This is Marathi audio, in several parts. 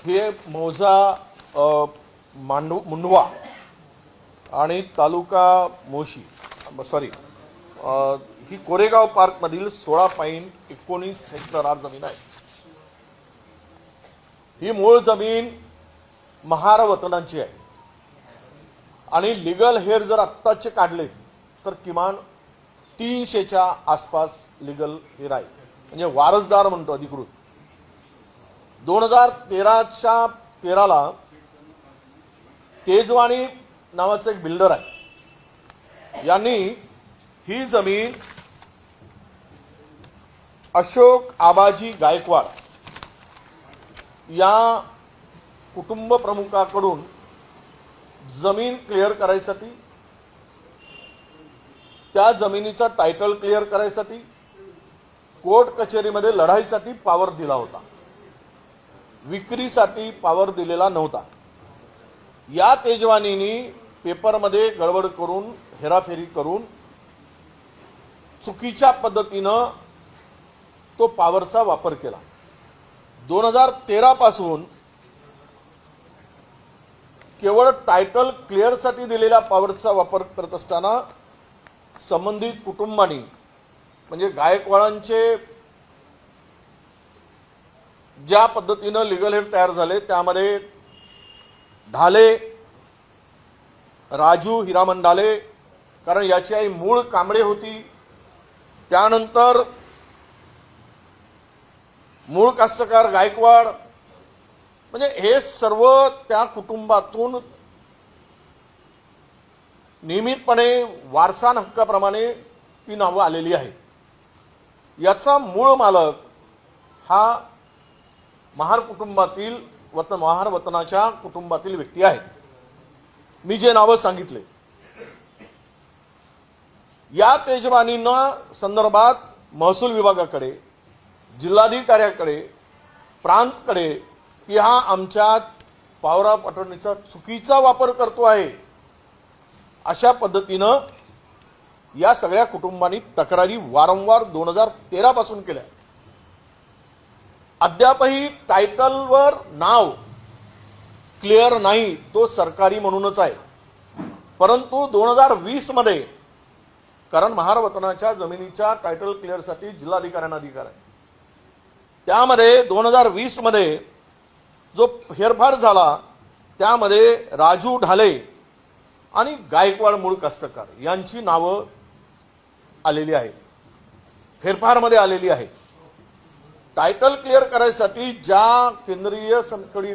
हे मौजा मुंडवा आणि तालुका मोशी सॉरी ही कोरेगाव पार्क मधील 16.19 हेक्टर जमीन आहे। ही मूळ जमीन महार वतनांची आहे आणि लीगल हेर जर आत्ताचे काढले तर किमान 300च्या आसपास लीगल हेर आहे, म्हणजे वारसदार म्हणतो अधिकृत। 2013ला तेजवानी नावाचा एक बिल्डर आहे, यांनी ही जमीन अशोक आबाजी गायकवाड या कुटुंब प्रमुखाकडून जमीन क्लिअर करायसाठी, त्या जमिनीचा टायटल क्लिअर करायसाठी कोर्ट कचेरीमध्ये लढाईसाठी पावर दिला होता, विक्रीसाठी पावर दिलेला नव्हता। या तेजवानीनी पेपरमध्ये गडबड करून हेराफेरी करून चुकीच्या पद्धतीनं तो पावरचा वापर केला। 2013 पासून केवळ टायटल क्लिअरसाठी दिलेल्या पावरचा वापर करत असताना संबंधित कुटुंबांनी म्हणजे गायकवाडांचे ज्या पद्धतीनं लीगल हेड तयार झाले त्यामध्ये ढाले राजू हिरामन ढाले, कारण याची आई मूळ कांबळे होती, त्यानंतर मूळ कास्तकार गायकवाड, म्हणजे हे सर्व त्या कुटुंबातून नियमितपणे वारसा हक्काप्रमाणे ती नावं आलेली आहे। याचा मूळ मालक हा महार कुटुंबातील महार वतनाच्या कुटुंबातील व्यक्ती आहेत। मी जे नावं सांगितले या तेजवानींना संदर्भात महसूल विभागाकडे, जिल्हाधिकाऱ्याकडे, प्रांतकडे की हा आमच्या पावरा पटवणीचा चुकीचा वापर करतो आहे अशा पद्धतीनं या सगळ्या कुटुंबांनी तक्रारी वारंवार 2013 पासून केल्या। अद्यापही टायटलवर नाव क्लिअर नाही, तो सरकारी म्हणूनच आहे, परंतु 2020 मध्ये, कारण महार वतनाच्या जमिनीच्या टायटल क्लिअरसाठी जिल्हाधिकाऱ्यांना अधिकार आहे, त्यामध्ये 2020 मध्ये जो फेरफार झाला त्यामध्ये राजू ढाले आणि गायकवाड मूळ कास्तकार यांची नावं आलेली आहेत, फेरफारमध्ये आलेली आहे। टायटल क्लिअर करायसाठी ज्या केंद्रीय संस्थेकडे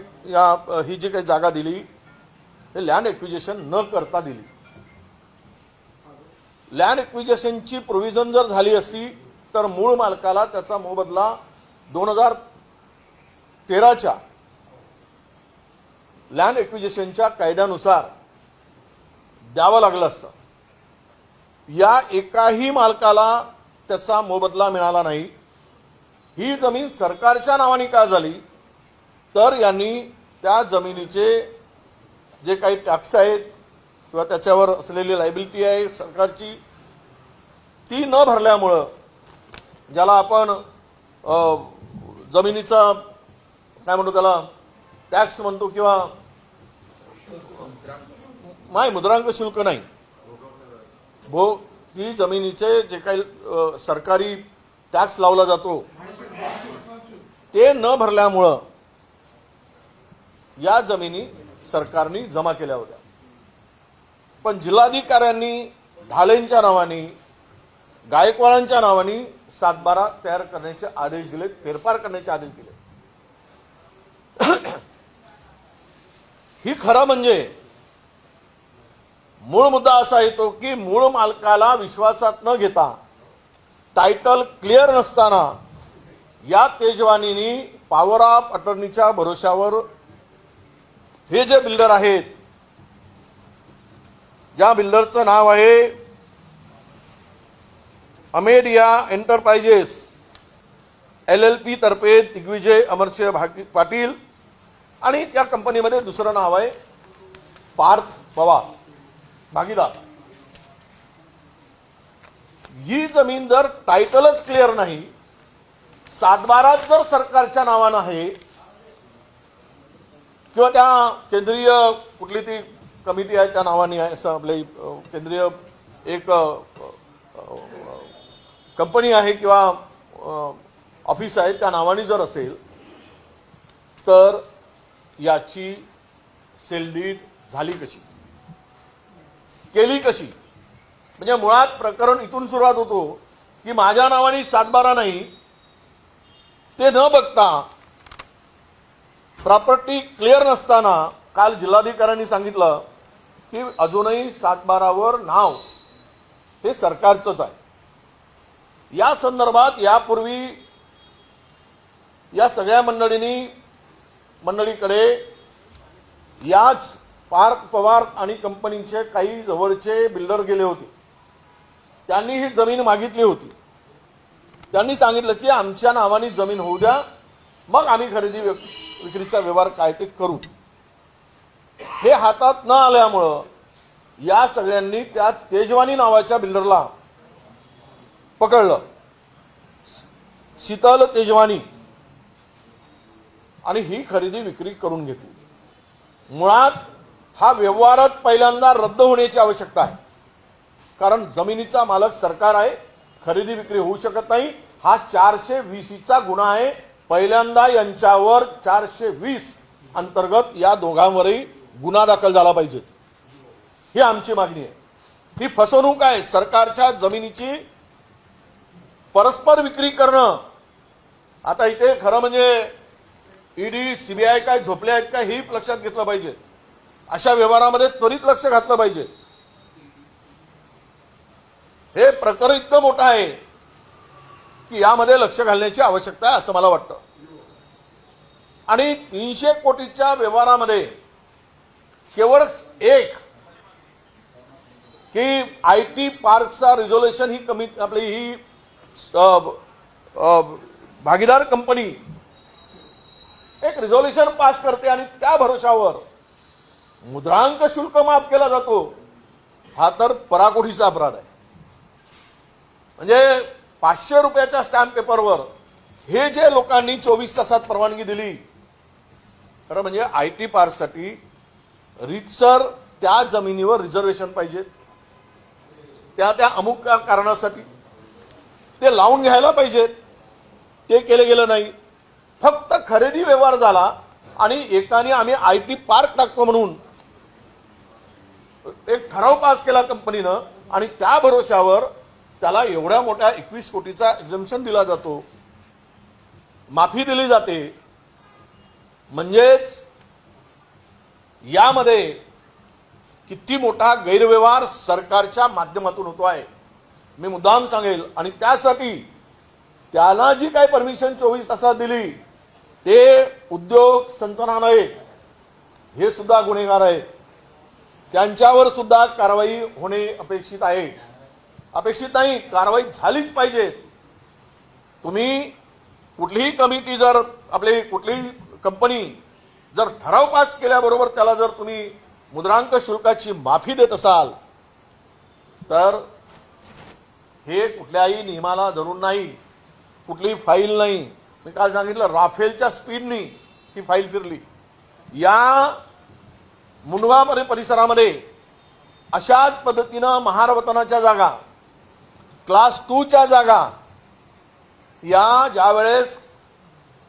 ही जी काही जागा दिली हे लँड एक्विजिशन न करता दिली। लँड एक्विजिशनची प्रोव्हिजन जर झाली असती तर मूळ मालकाला त्याचा मोबदला 2013च्या लँड एक्विजिशनच्या कायद्यानुसार द्यावं लागलं असतं। या एकाही मालकाला त्याचा मोबदला मिळाला नाही। ही जमीन सरकारच्या नावाने का झाली तर यांनी त्या जमिनीचे जे काही टॅक्स आहेत किंवा त्याच्यावर असलेली लायबिलिटी आहे सरकारची ती न भरल्यामुळं, ज्याला आपण जमिनीचा काय म्हणतो त्याला टॅक्स म्हणतो किंवा मुद्रांक शुल्क नाही, ती जमिनीचे जे काही सरकारी टॅक्स लावला जातो ते न भरल्यामुळं या जमिनी सरकारने जमा केल्या होत्या। पण जिल्हाधिकाऱ्यांनी ढालेंच्या नावाने, गायकवाडांच्या नावाने 7/12 तयार करण्याचे आदेश दिले, फेरफार करण्याचे आदेश दिले। ही खरं म्हणजे मूळ मुद्दा असा येतो की मूळ मालकाला विश्वासात न घेता, टायटल क्लिअर नसताना या तेजवानींनी पॉवर ऑफ अटर्नीच्या भरोशावर हे जे बिल्डर आहेत, ज्या बिल्डरचं नाव आहे अमेडिया एंटरप्राइजेस LLP तर्फे दिग्विजय अमरसिंह पाटील आणि त्या कंपनीमध्ये दुसरं नाव आहे पार्थ पवार भागीदार। ही जमीन जर टायटलच क्लिअर नाही, 7/12 जर सरकारच्या नावानं आहे किंवा त्या केंद्रीय कुठली ती कमिटी आहे त्या नावाने आहे, असं आपले केंद्रीय एक कंपनी आहे किंवा ऑफिस आहे त्या नावाने जर असेल तर याची सेलडीड झाली कशी, केली कशी? म्हणजे मुळात प्रकरण इथून सुरुवात होतो की माझ्या नावाने 7/12 नाही, ते न बघता प्रॉपर्टी क्लिअर नसताना काल जिल्हाधिकाऱ्यांनी सांगितलं की अजूनही 7/12 वर नाव हे सरकारचंच आहे. या संदर्भात यापूर्वी या सगळ्या मंडळीकडे याच पार्थ पवार आणि कंपनीचे काही जवळचे बिल्डर गेले होते. त्यांनी ही जमीन मागितली होती. त्यांनी सांगितलं की आमच्या नावाने जमीन होऊ द्या, मग आम्ही खरेदी विक्रीचा व्यवहार काय ते करू. हे हातात न आल्यामुळं या सगळ्यांनी त्या तेजवानी नावाच्या बिल्डरला पकडलं, शीतल तेजवानी, आणि ही खरेदी विक्री करून घेतली. मुळात हा व्यवहारच पहिल्यांदा रद्द होण्याची आवश्यकता आहे, कारण जमिनीचा मालक सरकार आहे, खरेदी विक्री होऊ शकत नाही. हा 420चा गुन्हा आहे. पहिल्यांदा यांच्यावर 420 अंतर्गत या दोघांवरही गुन्हा दाखल झाला पाहिजे, ही आमची मागणी आहे. ही फसवणूक आहे. सरकारच्या जमिनीची परस्पर विक्री करणं. आता इथे खरं म्हणजे ईडी सीबीआय काय झोपले आहेत का ही लक्षात घेतलं पाहिजे. अशा व्यवहारामध्ये त्वरित लक्ष घातलं पाहिजे. हे प्रकरण इतकं मोठं आहे की यामध्ये लक्ष घालण्याची आवश्यकता आहे असं मला वाटतं. आणि 300 कोटीच्या व्यवहारामध्ये केवळ एक की आयटी पार्कचा रिझोल्युशन ही कमिटी आपली ही भागीदार कंपनी एक रिझोल्युशन पास करते आणि त्या भरोशावर मुद्रांक शुल्क माफ केला जातो. हा तर पराकोटीचा अपराध आहे. म्हणजे 500 रुपयाच्या स्टॅम्प पेपरवर हे जे लोकांनी 24 तासात परवानगी दिली, खरं म्हणजे आयटी पार्कसाठी रीतसर त्या जमिनीवर रिझर्वेशन पाहिजे, त्या अमुक कारणासाठी ते लावून घ्यायला पाहिजेत. ते केलं गेलं नाही. फक्त खरेदी व्यवहार झाला आणि एकाने आम्ही आयटी पार्क टाकतो म्हणून एक ठराव पास केला कंपनीनं आणि त्या भरोशावर त्याला एवढ्या मोठ्या 21 कोटीचा एक्झम्पशन दिला जातो, माफी दिली जाते. म्हणजेच यामध्ये किती मोठा गैरव्यवहार सरकारच्या माध्यमातून होतो आहे मी मुद्दाम सांगेल. आणि त्यासाठी त्याला जी काय परमिशन 24 तासात दिली ते उद्योग संचालनालय हे सुद्धा गुन्हेगार आहेत. त्यांच्यावर सुद्धा कारवाई होणे अपेक्षित आहे. अपेक्षित नाही, कारवाई झालीच पाहिजे. तुम्ही कुठलीही कमिटी जर आपली कुठलीही कंपनी जर ठराव पास केल्याबरोबर त्याला जर तुम्ही मुद्रांक शुल्काची माफी देत असाल तर हे कुठल्याही नियमाला धरून नाही, कुठली फाईल नाही. मी काल सांगितलं राफेलच्या स्पीडनी ही फाईल फिरली. या मुंडवा परिसरामध्ये अशाच पद्धतीनं महारवतनाच्या जागा, क्लास 2च्या जागा या ज्यावेळेस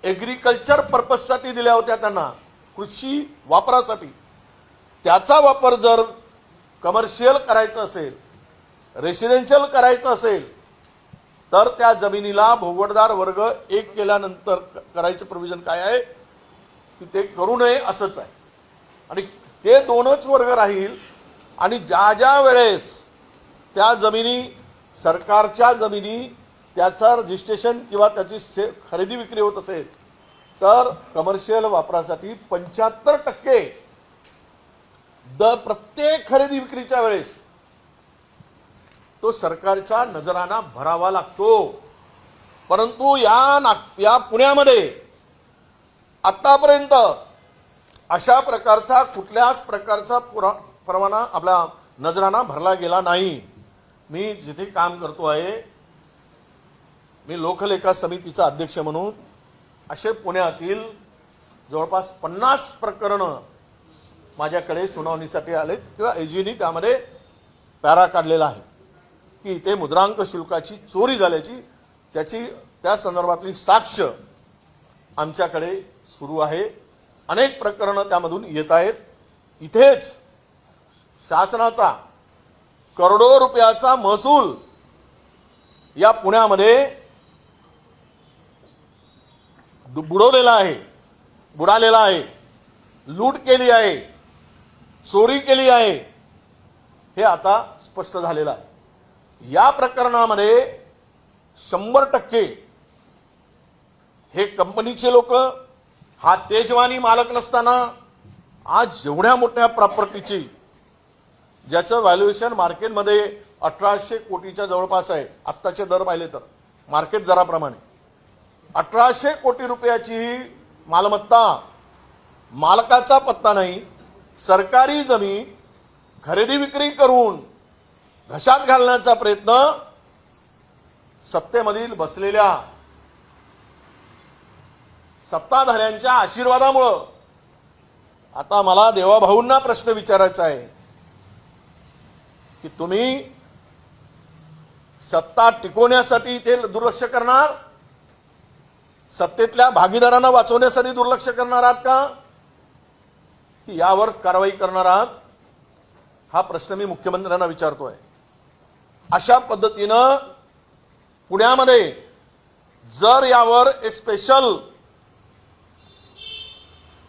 एग्रीकल्चर पर्पजसाठी दिल्या होत्या त्यांना, कृषी वापरासाठी, त्याचा वापर जर कमर्शियल करायचं असेल, रेसिडेन्शियल करायचं असेल तर त्या जमिनीला भोगवटदार वर्ग 1 केल्यानंतर करायचं प्रोव्हिजन काय आहे की ते करू नये असंच आहे. आणि ते 2च वर्ग राहील. आणि ज्या ज्या वेळेस त्या जमिनी सरकारच्या जमिनी त्याचं रजिस्ट्रेशन किंवा त्याची खरेदी विक्री होत असेल तर कमर्शियल वापरासाठी 75% प्रत्येक खरेदी विक्रीच्या वेळेस तो सरकारच्या नजराना भरावा लागतो. परंतु या पुण्यामध्ये आतापर्यंत अशा प्रकारचा कुठल्याच प्रकारचा परवाना आपला नजराना भरला गेला नाही. मी जिथे काम करतो आहे, मी लोकलेखा समितीचा अध्यक्ष म्हणून असे पुण्यातील जवळपास 50 प्रकरणं माझ्याकडे सुनावणीसाठी आले किंवा एजीनी त्यामध्ये पॅरा काढलेला आहे की इथे मुद्रांक शुल्काची चोरी झाल्याची त्या संदर्भातली साक्ष आमच्याकडे सुरू आहे। अनेक प्रकरणं त्यामधून येत आहेत। इथेच शासनाचा करोडो रुपयाचा महसूल या पुण्यामध्ये बुडवलेला आहे, बुडालेला आहे, लूट केली आहे, चोरी केली आहे, हे आता स्पष्ट झालेलं आहे। या प्रकरणामध्ये 100% हे कंपनीचे लोक, हा तेजवानी मालक नसताना आज एवढ्या मोठ्या प्रॉपर्टीची ज्याचं व्हॅल्युएशन मार्केटमध्ये 1800 कोटीच्या जवळपास आहे, आत्ताचे दर पाहिले तर मार्केट दराप्रमाणे 1800 कोटी रुपयाची ही मालमत्ता, मालकाचा पत्ता नाही, सरकारी जमीन खरेदी विक्री करून घशात घालण्याचा प्रयत्न सत्तेमधील बसलेल्या सत्ताधाऱ्यांच्या आशीर्वादामुळं। आता मला देवाभाऊंना प्रश्न विचारायचा आहे की तुम्ही सत्ता टिकवण्यासाठी इथे दुर्लक्ष करणार, सत्तेतल्या भागीदारांना वाचवण्यासाठी दुर्लक्ष करणार आहात का, की यावर कारवाई करणार आहात? हा प्रश्न मी मुख्यमंत्र्यांना विचारतोय। अशा पद्धतीनं पुण्यामध्ये जर यावर एक स्पेशल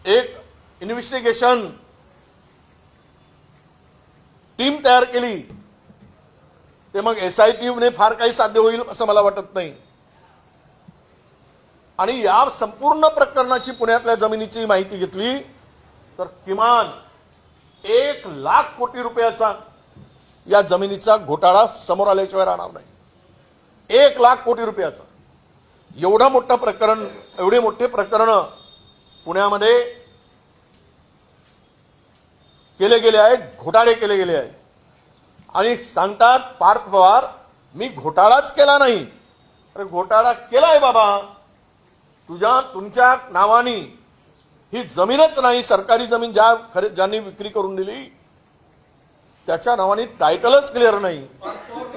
इन्व्हेस्टिगेशन टीम तयार केली ते मग SIT ने फार काही साध्य होईल असं मला वाटत नाही। आणि या संपूर्ण प्रकरणाची पुण्यातल्या जमिनीची माहिती घेतली तर किमान 1 लाख कोटी रुपयाचा या जमिनीचा घोटाळा समोर आल्याशिवाय राहणार नाही। 1 लाख कोटी रुपयाचा एवढं मोठं प्रकरण, एवढे मोठे प्रकरण पुण्यामध्ये केले गेले आहेत, घोटाळे केले गेले आहेत। आणि सांगतात पार्थ पवार मी घोटाळाच केला नाही। अरे घोटाळा केलाय बाबा, तुमच्या नावानी ही जमीनच नाही, सरकारी जमीन ज्यांनी विक्री करून दिली त्याच्या नावाने टायटलच क्लिअर नाही।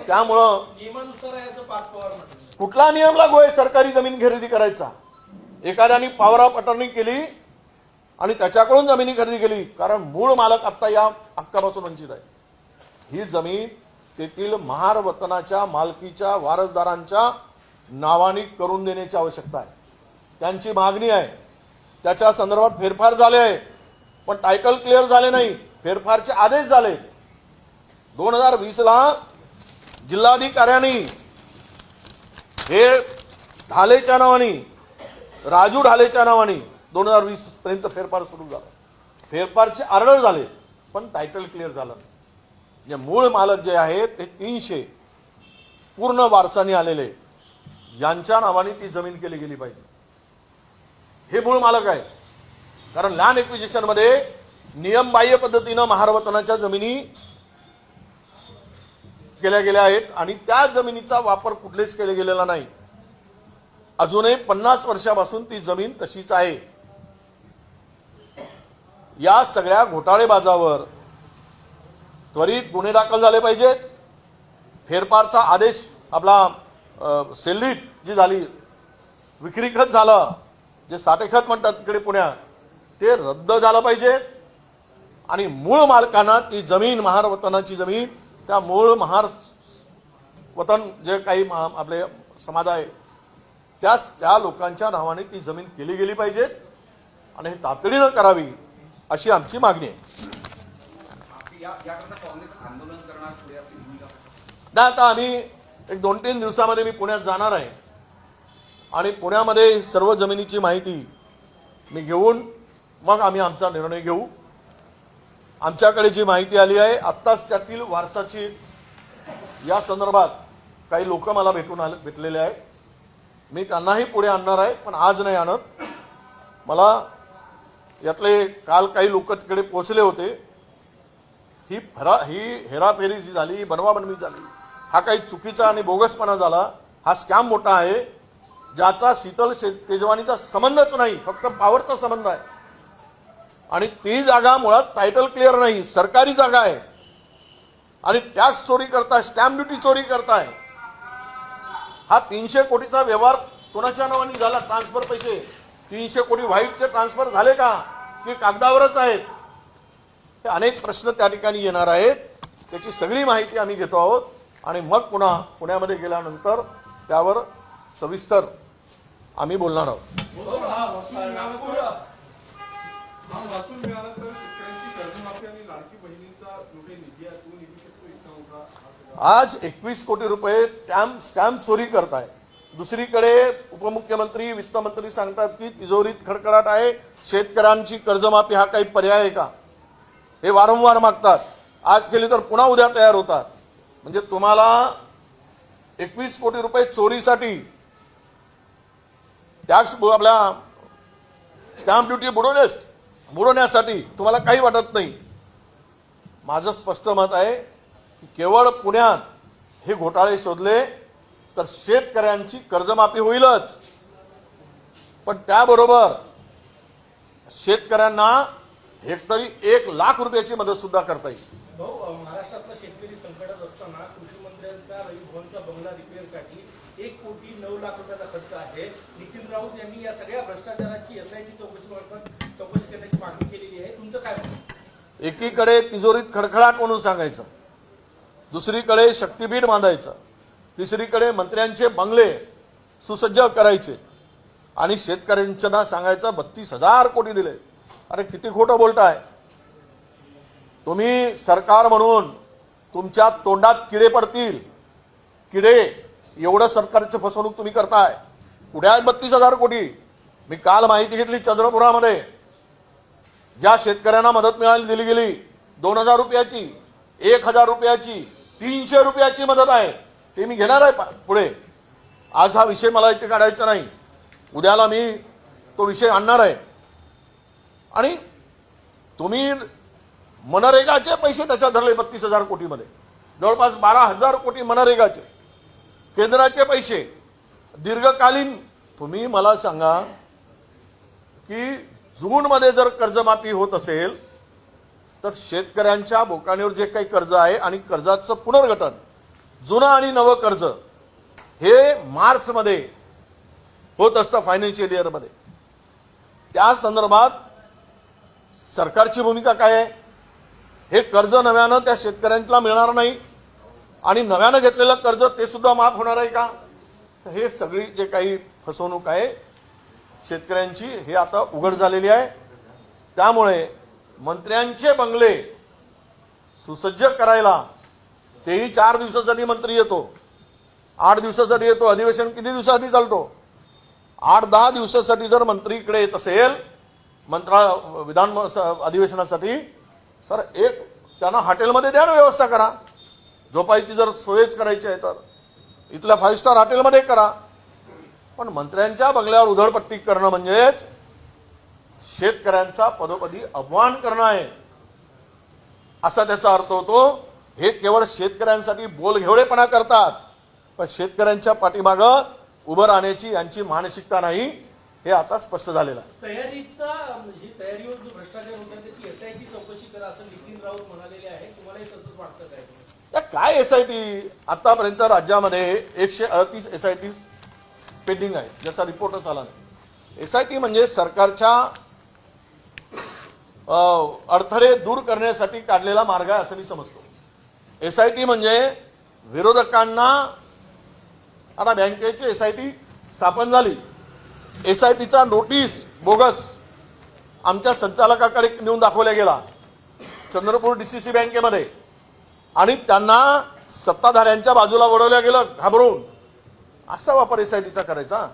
त्यामुळं कुठला नियम लागू आहे सरकारी जमीन खरेदी करायचा? एखाद्याने पॉवर ऑफ अटर्नी केली आणि त्याच्याकडून जमिनी खरेदी केली, कारण मूळ मालक आता या हक्कापासून वंचित आहे। ही जमीन तेथील महार वतनाच्या मालकीच्या वारसदारांच्या नावाने करून देण्याची आवश्यकता आहे। त्यांची मागणी आहे, त्याच्या संदर्भात फेरफार झाले आहे, पण टायटल क्लिअर झाले नाही, फेरफारचे आदेश झाले। 2020ला जिल्हाधिकाऱ्यांनी हे ढालेच्या नावाने, राजू ढालेच्या नावाने 2020 पर्यंत फेरफार सुरू झाला, फेरफारचे ऑर्डर झाले, पण टायटल क्लिअर झालं नाही। जे मूळ मालक जे आहेत ते 300 पूर्ण वारसाने आलेले यांच्या नावाने ती जमीन केली गेली पाहिजे। हे मूळ मालक आहे, कारण लँड एक्विजिशन मध्ये नियमबाह्य पद्धतीनं महारवतनाच्या जमिनी केल्या गेल्या आहेत आणि त्या जमिनीचा वापर कुठलेच केले गेलेला नाही। अजूनही 50 वर्षापासून ती जमीन तशीच आहे। या सगळ्या घोटाळेबाजावर त्वरित गुन्हे दाखल झाले पाहिजेत। फेरफारचा आदेश आपला सेल्लीट जी झाली, विक्री खत झालं, जे साठेखत म्हणतात तिकडे पुण्यात, ते रद्द झालं पाहिजे आणि मूळ मालकांना ती जमीन, महार वतनाची जमीन, त्या मूळ महार वतन जे काही आपले समाज आहे त्या लोकांच्या नावाने ती जमीन केली गेली पाहिजे आणि हे तातडीनं करावी अशी आमची मागणी आहे। आता आम्ही एक 2-3 दिवसामध्ये मी पुण्यात जाणार आहे आणि पुण्यामध्ये सर्व जमिनीची माहिती मी घेऊन मग आम्ही आमचा निर्णय घेऊ। आमच्याकडे जी माहिती आली आहे आत्ताच त्यातील वारसाची या संदर्भात काही लोक मला भेटलेले आहेत, मी त्यांनाही पुढे आणणार आहे, पण आज नाही आणत। मला यातले काल काही लोक तिकडे पोहोचले होते। ही हेराफेरी जी झाली, बनवाबनवी झाली, हा काही चुकीचा आणि बोगसपणा झाला, हा स्कॅम मोठा आहे। ज्याचा शीतल तेजवानीचा संबंधच नाही, फक्त पॉवरचा संबंध आहे, आणि ती जागा मुळात टायटल क्लिअर नाही, सरकारी जागा आहे, आणि टॅक्स चोरी करताय, स्टॅम्प ड्युटी चोरी करताय. हा 300 कोटीचा व्यवहार कोणाच्या नावाने झाला? ट्रान्सफर पैसे 300 कोटी व्हाईटचे ट्रान्सफर झाले का, की कागदावरच आहेत? हे अनेक प्रश्न त्या ठिकाणी येणार आहेत. त्याची सगळी माहिती आम्ही घेतो आहोत आणि मग पुन्हा पुण्यामध्ये गेल्यानंतर त्यावर सविस्तर आम्ही बोलणार आहोत. आज 21 कोटी रुपये स्टॅम्प चोरी करताय. दुसरीकडे उपमुख्यमंत्री वित्तमंत्री सांगतात की तिजोरीत खडखडाट आहे, शेतकऱ्यांची कर्जमाफी हा काही पर्याय आहे का? हे वारंवार मागतात. आज केली तर पुन्हा उद्या तयार होतात. म्हणजे तुम्हाला 21 कोटी रुपये चोरीसाठी टॅक्स आपल्या स्टॅम्प ड्युटी बुडवण्यासाठी तुम्हाला काही वाटत नाही. माझं स्पष्ट मत आहे की केवळ पुण्यात हे घोटाळे शोधले तर शेतकऱ्यांची कर्जमाफी होईलच, पण त्याबरोबर शेतकऱ्यांना हेक्टरी 1 लाख रुपयाची मदत सुद्धा करता येईल. भाऊ, महाराष्ट्रातला शेतकरी संकटात असताना कृषी मंत्र्यांचा रविभवनचा बंगला रिपेअरसाठी 1 कोटी 9 लाख रुपयाचा खर्च आहे. नितीन राऊत यांनी या सगळ्या भ्रष्टाचाराची SIT चौकशी करण्याची मागणी केलेली आहे. तुमचं काय मत? एकीकडे तिजोरीत खडखडाट म्हणून सांगायचं, दुसरीकडे शक्तीपीठ बांधायचं, तिसरीकडे मंत्र्यांचे बंगले सुसज्ज करायचे, आणि शेतकऱ्यांना सांगायचं 32,000 कोटी दिले. अरे किती खोटं बोलताय तुम्ही. सरकार म्हणून तुमच्या तोंडात किडे पडतील, किडे. एवढं सरकारची फसवणूक तुम्ही करताय. कुठे आहेत 32,000 कोटी? मी काल माहिती घेतली चंद्रपुरामध्ये ज्या शेतकऱ्यांना मदत दिली गेली 2,000 रुपयाची, 1,000 रुपयाची, 300 रुपयाची मदत आहे. ते मी घेणार आहे पुढे. आज हा विषय मला इथे काढायचा नाही, उद्याला मी तो विषय आणणार आहे. आणि तुम्ही मनरेगाचे पैसे त्याच्यात धरले 32,000 कोटीमध्ये, जवळपास 12,000 कोटी मनरेगाचे केंद्राचे पैसे दीर्घकालीन. तुम्ही मला सांगा की जूनमध्ये जर कर्जमाफी होत असेल तर शेतकऱ्यांच्या बोकाणीवर जे काही कर्ज आहे आणि कर्जाचं पुनर्गठन, जुनं आणि नवं कर्ज, हे मार्चमध्ये होत असतं फायनान्शियल इयरमध्ये. त्या संदर्भात सरकारची भूमिका काय आहे? हे कर्ज नव्यानं त्या शेतकऱ्यांना मिळणार नाही आणि नव्यानं घेतलेलं कर्ज ते सुद्धा माफ होणार आहे का? हे सगळी जे काही फसवणूक आहे शेतकऱ्यांची, हे आता उघड झालेली आहे. त्यामुळे मंत्र्यांचे बंगले सुसज्ज करायला, तेही 4 दिवसासाठी मंत्री येतो, 8 दिवसासाठी येतो. अधिवेशन किती दिवसासाठी चालतो? 8-10 दिवसासाठी जर मंत्री इकडे येत असेल विधान अधिवेशनासाठी, तर एक त्यांना हॉटेलमध्ये द्या ना, व्यवस्था करा. झोपायची जर सोयच करायची आहे तर इथल्या 5 स्टार हॉटेलमध्ये करा. पण मंत्र्यांच्या बंगल्यावर उधळपट्टी करणं म्हणजेच शेतकऱ्यांचा पदोपदी अपमान करणं आहे, असा त्याचा अर्थ होतो. हे केवळ शेतकऱ्यांसाठी बोलघेवडेपणा करतात, पण शेतकऱ्यांच्या पाठीमागं उभं राहण्याची यांची मानसिकता नाही, हे आता स्पष्ट झालेलं आहे. तयारीवर जो भ्रष्टाचार होता त्याची SIT चौकशी करा असं नितीन राऊत म्हणालेले आहे. तुम्हालाही तसंच वाटतं काय? काय SIT? आतापर्यंत राज्यामध्ये 138 SIT पेंडिंग आहे, ज्याचा रिपोर्टच आला नाही. SIT म्हणजे सरकारच्या अडथळे दूर करण्यासाठी काढलेला मार्ग आहे असं मी समजतो. SIT म्हणजे विरोधकांना, आता बँकेची SIT स्थापन झाली, SITचा नोटीस बोगस आमच्या संचालकाकडे नेऊन दाखवल्या गेला चंद्रपूर DCC बँकेमध्ये, आणि त्यांना सत्ताधाऱ्यांच्या बाजूला वळवल्या गेलं घाबरून. असा वापर SITचा करायचा?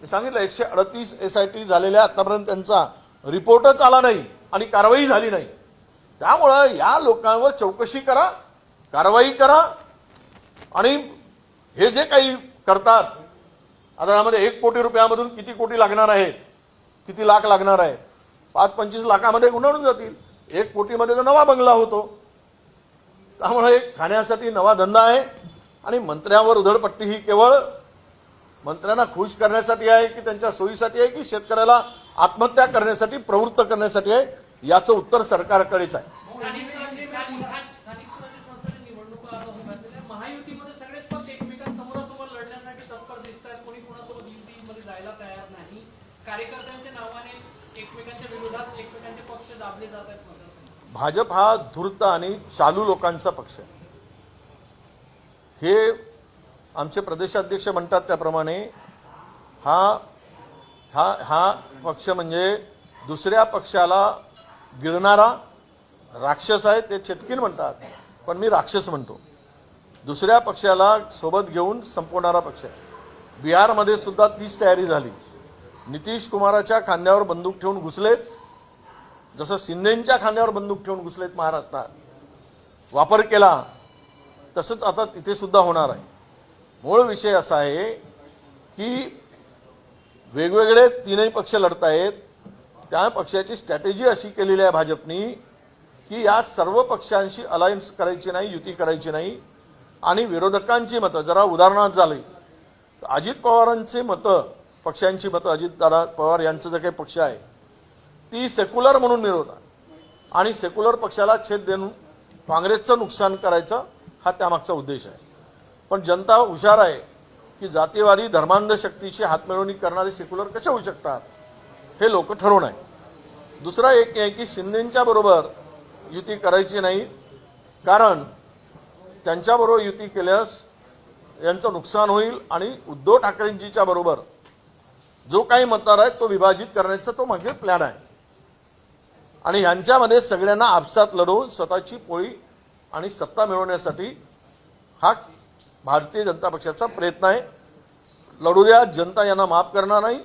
मी सांगितलं 138 SIT झालेल्या, आतापर्यंत त्यांचा रिपोर्टच आला नाही आणि कारवाई झाली नाही. त्यामुळं या लोकांवर चौकशी करा, कारवाई करा. आणि हे जे काही करतात, आता यामध्ये 1 कोटी रुपयामधून किती कोटी लागणार आहेत, किती लाख लागणार आहे? 5-25 लाखामध्ये गुंडवून जातील. 1 कोटीमध्ये तर नवा बंगला होतो. त्यामुळे खाण्यासाठी नवा धंदा आहे. आणि मंत्र्यावर उधळपट्टी ही केवळ मंत्र्यांना खुश करण्यासाठी आहे की त्यांच्या सोयीसाठी आहे की शेतकऱ्याला आत्महत्या करण्यासाठी प्रवृत्त करण्यासाठी आहे, याचं उत्तर सरकारकडेच आहे. स्थानिक स्वराज्य संस्थेच्या निवडणुका होत असलेल्या महायुतीमध्ये सगळेच पक्ष एकमेकांसमोरासमोर लढण्यासाठी तत्पर दिसतात. कोणी कोणासोबत युतीमध्ये जायला तयार नाही. कार्यकर्त्यांच्या नावाने एकमेकांच्या विरोधात एकमेकांचे पक्ष दाबले जात आहेत. भाजप हा धूर्त आणि चालू लोकांचा पक्ष आहे. हे आमचे प्रदेशाध्यक्ष म्हणतात त्याप्रमाणे हा हा हा पक्ष म्हणजे दुसऱ्या पक्षाला गिळणारा राक्षस आहे. ते चेटकीन म्हणतात, पण मी राक्षस म्हणतो. दुसऱ्या पक्षाला सोबत घेऊन संपवणारा पक्ष आहे. बिहारमध्ये सुद्धा तीच तयारी झाली. नितीश कुमाराच्या खांद्यावर बंदूक ठेवून घुसलेत, जसं शिंदेंच्या खांद्यावर बंदूक ठेवून घुसलेत महाराष्ट्रात, वापर केला, तसंच आता तिथे सुद्धा होणार आहे. मूळ विषय असा आहे की वेगवेगळे तीनही पक्ष लढतायत. त्या पक्षाची स्ट्रॅटेजी अशी केलेली आहे भाजपनी की या सर्व पक्षांशी अलायन्स करायची नाही, युती करायची नाही. आणि विरोधकांची मतं जरा उदाहरणार्थ झाली, अजित पवारांची मतं, पक्षांची मतं, अजितदादा पवार यांचं जे काही पक्ष आहे ती सेक्युलर म्हणून मिळवतात आणि सेक्युलर पक्षाला छेद देऊन काँग्रेसचं नुकसान करायचं हा त्यामागचा उद्देश आहे. पण जनता हुशार आहे की जातीवादी धर्मांध शक्तीशी हातमिळवणी करणारे सेक्युलर कसे होऊ शकतात हे लोक ठरवून आहे. दुसरा एक आहे की शिंदेंच्या बरोबर युती करायची नाही, कारण त्यांच्याबरोबर युती केल्यास यांचं नुकसान होईल आणि उद्धव ठाकरेंजीच्या बरोबर जो काही मतदार आहे तो विभाजित करण्याचा तो मागे प्लॅन आहे. आणि यांच्यामध्ये सगळ्यांना आपसात लढवून स्वतःची पोळी आणि सत्ता मिळवण्यासाठी हा भारतीय जनता पक्षाचा प्रयत्न आहे. लढू द्या, जनता यांना माफ करणार नाही.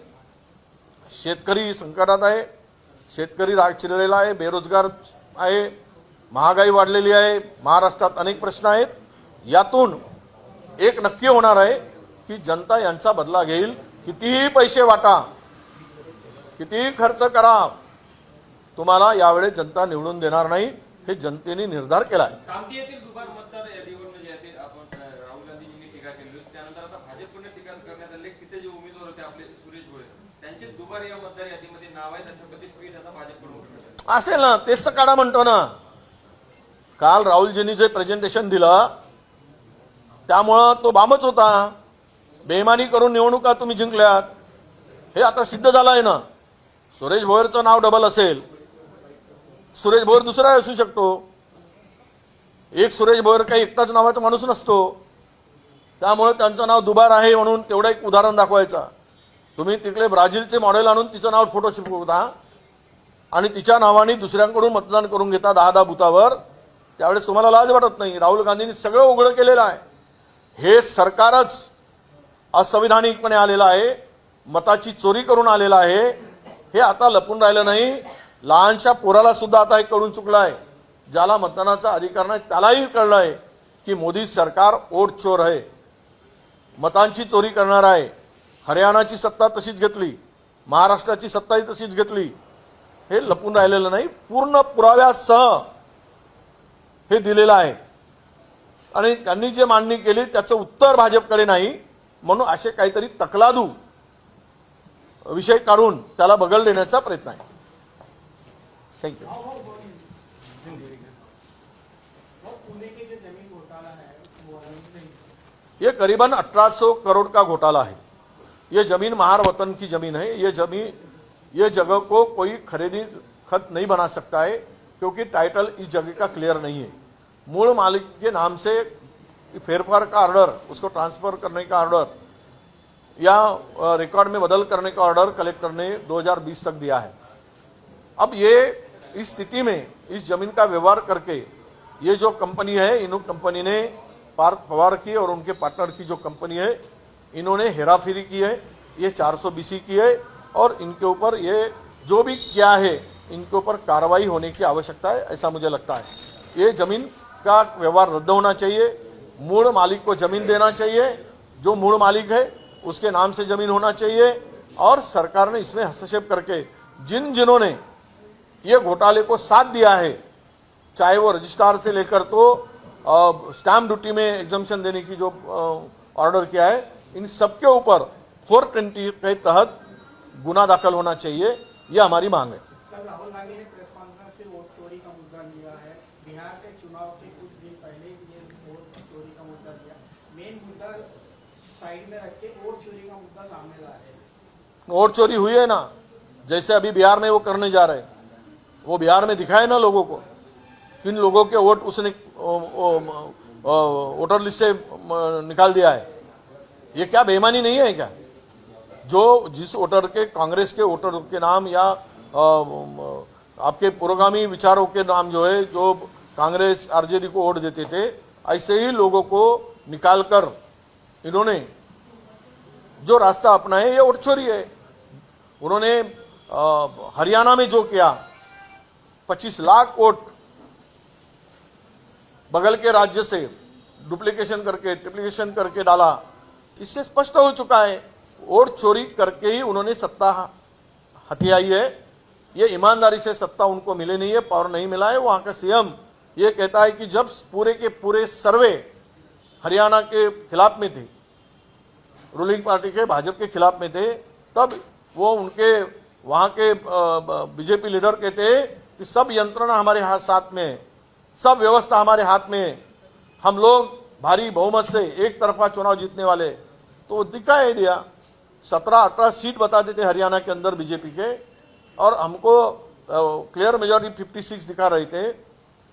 शेतकरी संकटात आहे, शेतकरी राग चिरलेला आहे, बेरोजगार आहे, महागाई वाढलेली आहे, महाराष्ट्रात अनेक प्रश्न आहेत. यातून एक नक्की होणार आहे की जनता यांचा बदला घेईल. कितीही पैसे वाटा, कितीही खर्च करा, तुम्हाला यावेळेस जनता निवडून देणार नाही, हे जनतेने निर्धार केला आहे. कामठी येथील दुबार मतदार यादीवर जे आहे आपण राहुल गांधींनी टीका केली, त्यानंतर आता भाजपकडून टीका करण्यात आली. तिथे जे उमेदवार होते आपले सुरेश भोळे, त्यांचे दुबार या मतदार यादीमध्ये नाव आहेत, अशा पद्धतीने आता भाजपकडून असेल ना, तेच तर काढा म्हणतो ना. काल राहुलजींनी जे प्रेझेंटेशन दिलं त्यामुळं तो बामच होता. बेईमानी करून निवडणुका तुम्ही जिंकल्यात हे आता सिद्ध झालं आहे ना. सुरेश भोयरचं नाव डबल असेल, सुरेश भोयर दुसरा असू शकतो. एक सुरेश भोयर काही एकटाच नावाचा माणूस नसतो, त्यामुळे त्यांचं नाव दुबार आहे म्हणून तेवढं एक उदाहरण दाखवायचा. तुम्ही तिकडे ब्राझीलचे मॉडेल आणून तिचं नाव फोटो चिपकवता आणि तिच्या नावाने दुसऱ्यांकडून मतदान करून घेता 10 बुथावर. त्यावेळेस तुम्हाला लाज वाटत नाही. राहुल गांधींनी सगळं उघड केलेलं आहे. हे सरकारच असंविधानिकपणे आलेलं आहे, मताची चोरी करून आलेलं आहे. हे आता लपून राहिलं नाही. लहानशा पोराला सुद्धा आता हे कळून चुकलं आहे. ज्याला मतदानाचा अधिकार नाही त्यालाही कळलं आहे की मोदी सरकार वोट चोर आहे, मतांची चोरी करणार आहे. हरियाणाची सत्ता तशीच घेतली, महाराष्ट्राची सत्ताही तशीच घेतली. हे लपून राहिलेलं नाही, पूर्ण पुराव्यासह हे दिलेलं आहे. आणि त्यांनी जे मांडणी केली त्याचं उत्तर भाजपकडे नाही, म्हणून असे काहीतरी तकलादू विषय काढून त्याला बगल देण्याचा प्रयत्न आहे. Thank you. ये करीबन 1800 करोड़ का घोटाला है. ये जमीन महार वतन की जमीन है. ये जगह को कोई खरीदी खत नहीं बना सकता है क्योंकि टाइटल इस जगह का क्लियर नहीं है. मूल मालिक के नाम से फेरफार का ऑर्डर, उसको ट्रांसफर करने का ऑर्डर या रिकॉर्ड में बदल करने का ऑर्डर कलेक्टर ने 2020 तक दिया है. अब ये इस स्थिति में इस जमीन का व्यवहार करके ये जो कंपनी है, इन कंपनी ने पार्थ पवार की और उनके पार्टनर की जो कंपनी है, इन्होंने हेराफेरी की है. ये 420 की है और इनके ऊपर ये जो भी किया है इनके ऊपर कार्रवाई होने की आवश्यकता है, ऐसा मुझे लगता है. ये जमीन का व्यवहार रद्द होना चाहिए. मूल मालिक को जमीन देना चाहिए. जो मूल मालिक है उसके नाम से जमीन होना चाहिए. और सरकार ने इसमें हस्तक्षेप करके जिन्होंने ये घोटाले को साथ दिया है, चाहे वो रजिस्ट्रार से लेकर तो स्टैम्प ड्यूटी में एग्जम्पशन देने की जो ऑर्डर किया है, इन सबके ऊपर 420 के तहत गुना दाखिल होना चाहिए, यह हमारी मांग है। कल राहुल गांधी ने प्रेस कॉन्फ्रेंस से वोट चोरी का मुद्दा लिया है। बिहार के चुनाव के कुछ दिन पहले ये वोट चोरी का मुद्दा लिया। मेन मुद्दा साइड में रख के वोट चोरी का मुद्दा सामने ला रहे हैं। वोट चोरी हुई है ना, जैसे अभी बिहार में वो करने जा रहे हैं, वो बिहार में दिखाए ना लोगों को किन लोगों के वोट उसने वोटर लिस्ट से निकाल दिया है। ये क्या बेईमानी नहीं है क्या? जो जिस वोटर के, कांग्रेस के वोटर के नाम या आपके पुरोगामी विचारों के नाम जो है, जो कांग्रेस आरजेडी को वोट देते थे, ऐसे ही लोगों को निकालकर इन्होंने जो रास्ता अपना है, ये वोट चोरी है। उन्होंने हरियाणा में जो किया, 25 लाख वोट बगल के राज्य से डुप्लीकेशन करके, ट्रिप्लीकेशन करके डाला। इससे स्पष्ट हो चुका है, वोट चोरी करके ही उन्होंने सत्ता हथियाई है। ये ईमानदारी से सत्ता उनको मिले नहीं है, पावर नहीं मिला है। वहां का सीएम ये कहता है कि जब पूरे के पूरे सर्वे हरियाणा के खिलाफ में थे, रूलिंग पार्टी के भाजपा के खिलाफ में थे, तब वो उनके वहां के बीजेपी लीडर कहते हैं कि सब यंत्रणा हमारे हाथ साथ में, सब व्यवस्था हमारे हाथ में, हम लोग भारी बहुमत से एक तरफा चुनाव जीतने वाले। तो दिखाई दिया, 17-18 सीट बताते थे हरियाणा के अंदर बीजेपी के, और हमको क्लियर मेजॉरिटी 56 दिखा रहे थे।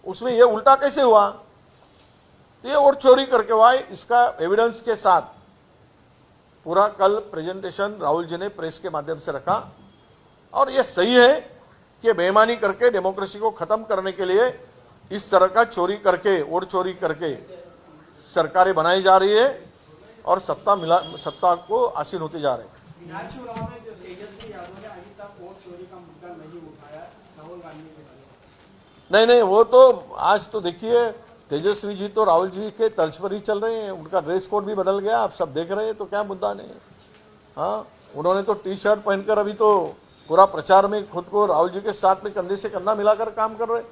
उसमें ये उल्टा कैसे हुआ? ये वोट चोरी करके हुआ है। इसका एविडेंस के साथ पूरा कल प्रेजेंटेशन राहुल जी ने प्रेस के माध्यम से रखा, और यह सही है कि बेईमानी करके डेमोक्रेसी को खत्म करने के लिए इस तरह का चोरी करके, वोट चोरी करके सरकारें बनाई जा रही है और सत्ता को आसीन होते जा रहे हैं। बिहार चुनाव में जो तेजस्वी यादव ने अभी तक वोट चोरी का मुद्दा नहीं उठाया राहुल गांधी के। नहीं, वो तो आज तो देखिए, तेजस्वी जी तो राहुल जी के तर्ज पर ही चल रहे हैं। उनका ड्रेस कोड भी बदल गया, आप सब देख रहे हैं, तो क्या मुद्दा नहीं। हाँ, उन्होंने तो टी शर्ट पहनकर अभी तो पूरा प्रचार में खुद को राहुल जी के साथ में कंधे से कंधा मिलाकर काम कर रहे,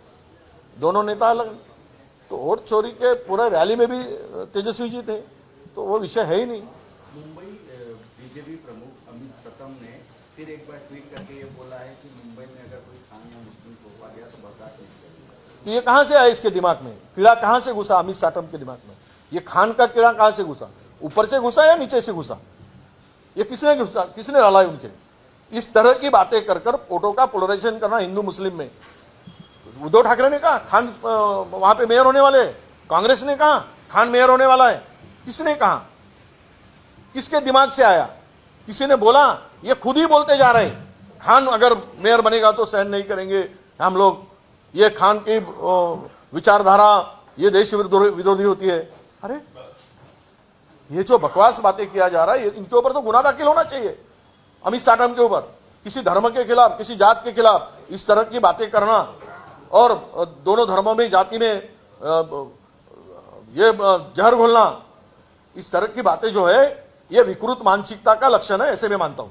दोनों नेता अलग। तो वोट चोरी के पूरे रैली में भी तेजस्वी जी थे, तो वो विषय है ही नहीं। मुंबई बीजेपी प्रमुख अमित सतम ने फिर एक बार ट्वीट करके ये बोला है कि मुंबई में अगर कोई खान या मुस्लिम को आ गया तो बर्दाश्त नहीं करेंगे। तो ये कहां से आया इसके दिमाग में? कीड़ा कहां से घुसा अमित साटम के दिमाग में? ये खान का कीड़ा कहां से घुसा? ऊपर से घुसा या नीचे से घुसा? ये किसने घुसा, किसने डाला है उनके? इस तरह की बातें कर वोटों का पोलराइजेशन करना हिंदू मुस्लिम में। उद्धव ठाकरे ने कहा खान वहां पे मेयर होने वाले, कांग्रेस ने कहा खान मेयर होने वाला है। किसने कहा? किसके दिमाग से आया? किसी ने बोला? ये खुद ही बोलते जा रहे हैं खान अगर मेयर बनेगा तो सहन नहीं करेंगे हम लोग, ये खान की विचारधारा ये देश विरोधी होती है। अरे ये जो बकवास बातें किया जा रहा है, इनके ऊपर तो गुनाह दाखिल होना चाहिए। अमित साटम के ऊपर, किसी धर्म के खिलाफ, किसी जात के खिलाफ इस तरह की बातें करना, और दोनों धर्मों में, जाति में ये जहर घोलना, इस तरह की बातें जो है, ये विकृत मानसिकता का लक्षण है, ऐसे मैं मानता हूं।